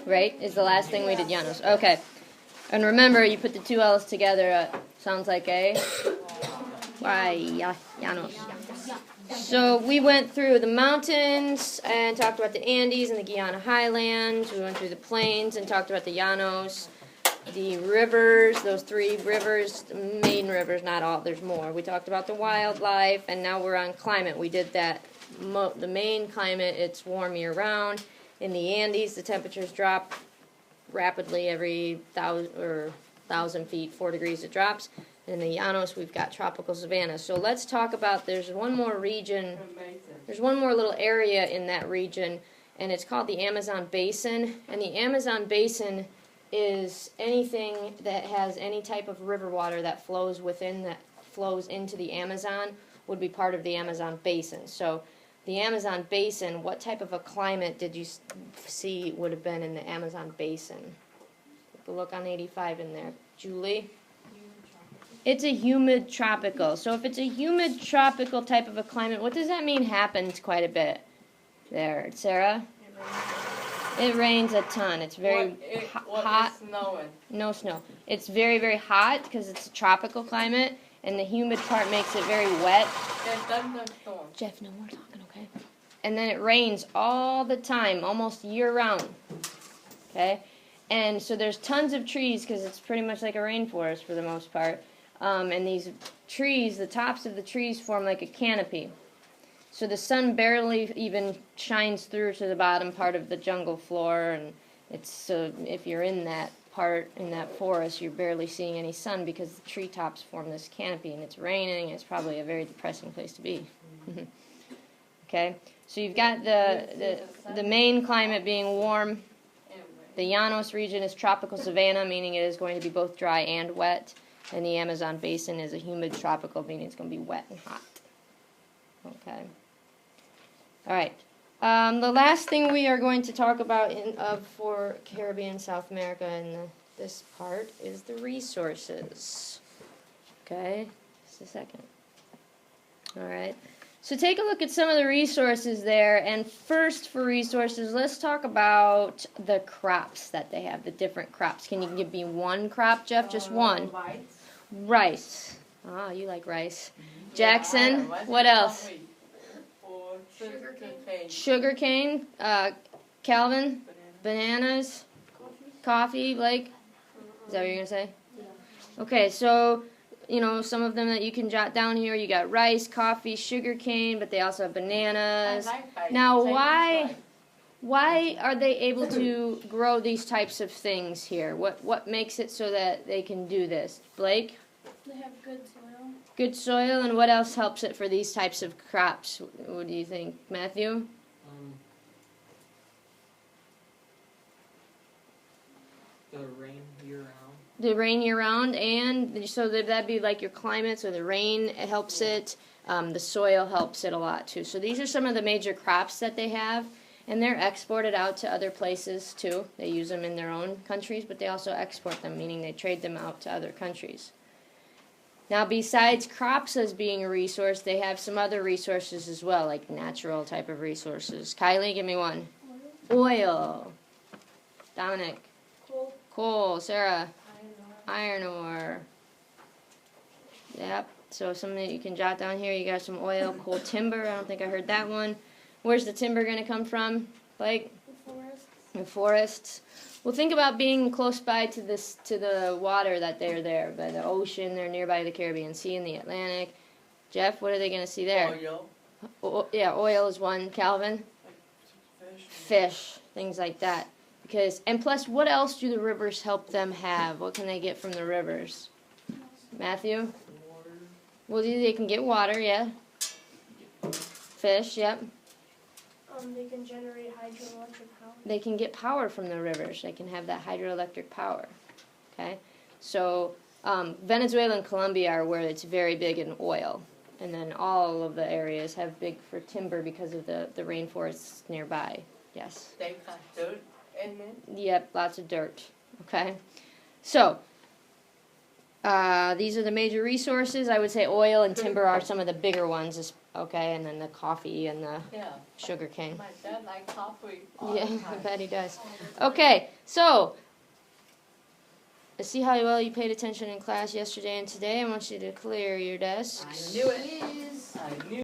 right? Is the last thing we did, Llanos. Okay. And remember, you put the two L's together, sounds like a Llanos. So we went through the mountains and talked about the Andes and the Guiana Highlands. We went through the plains and talked about the Llanos. The rivers, those three rivers, main rivers, not all, there's more. We talked about the wildlife, and now we're on climate. We did that, the main climate, it's warm year-round. In the Andes, the temperatures drop rapidly every 1,000 feet, 4 degrees it drops. In the Llanos, we've got tropical savanna. So let's talk about, there's one more region, there's one more little area in that region, and it's called the Amazon Basin. And the Amazon Basin is anything that has any type of river water that flows into the Amazon would be part of the Amazon Basin. So the Amazon Basin, what type of a climate did you see would have been in the Amazon Basin? Take a look on 85 in there. Julie? It's a humid tropical. So if it's a humid tropical type of a climate, what does that mean happens quite a bit? There, Sarah? It rains a ton. It's very hot. Snowing? No snow. It's very, very hot because it's a tropical climate, and the humid part makes it very wet. Jeff, no more talking, okay? And then it rains all the time, almost year-round, okay? And so there's tons of trees because it's pretty much like a rainforest for the most part. And these trees, the tops of the trees form like a canopy. So the sun barely even shines through to the bottom part of the jungle floor, and it's if you're in that part, in that forest, you're barely seeing any sun because the treetops form this canopy, and it's raining, and it's probably a very depressing place to be. Okay, so you've got the main climate being warm. The Llanos region is tropical savanna, meaning it is going to be both dry and wet, and the Amazon Basin is a humid tropical, meaning it's going to be wet and hot. Okay. All right. The last thing we are going to talk about for Caribbean, South America, in this part is the resources. Okay. Just a second. All right. So take a look at some of the resources there. And first, for resources, let's talk about the crops that they have, the different crops. Can you give me one crop, Jeff? Just one. Rice. Ah, you like rice. Jackson, what else? Sugar cane. Calvin, bananas, coffee. Blake, is that what you're going to say? Okay, so, you know, some of them that you can jot down here. You got rice, coffee, sugar cane, but they also have bananas. Now, why are they able to grow these types of things here? What makes it so that they can do this? Blake? They have good soil. Good soil, and what else helps it for these types of crops? What do you think, Matthew? The rain year-round. The rain year-round, and so that'd be like your climate, so the rain helps it, the soil helps it a lot too. So these are some of the major crops that they have, and they're exported out to other places too. They use them in their own countries, but they also export them, meaning they trade them out to other countries. Now, besides crops as being a resource, they have some other resources as well, like natural type of resources. Kylie, give me one. Oil. Dominic. Coal. Sarah. Iron ore. Yep. So something that you can jot down here. You got some oil, coal, timber. I don't think I heard that one. Where's the timber going to come from? Blake? The forests. The forests. Well, think about being close by to the water that they're there, by the ocean. They're nearby the Caribbean Sea and the Atlantic. Jeff, what are they going to see there? Oil. Yeah, oil is one. Calvin? Fish, things like that. And plus, what else do the rivers help them have? What can they get from the rivers? Matthew? Water. Well, they can get water, yeah. Fish, yep. They can generate hydroelectric power. They can get power from the rivers. They can have that hydroelectric power. Okay? So, Venezuela and Colombia are where it's very big in oil. And then all of the areas have big for timber because of the rainforests nearby. Yes? They got dirt in it? Yep, lots of dirt. Okay? So, these are the major resources. I would say oil and timber are some of the bigger ones Okay, and then the coffee and the Yeah. sugar cane. My dad likes coffee all Yeah, the I time. bet he does. Okay, so let's see how well you paid attention in class yesterday and today. I want you to clear your desks. I knew it. I knew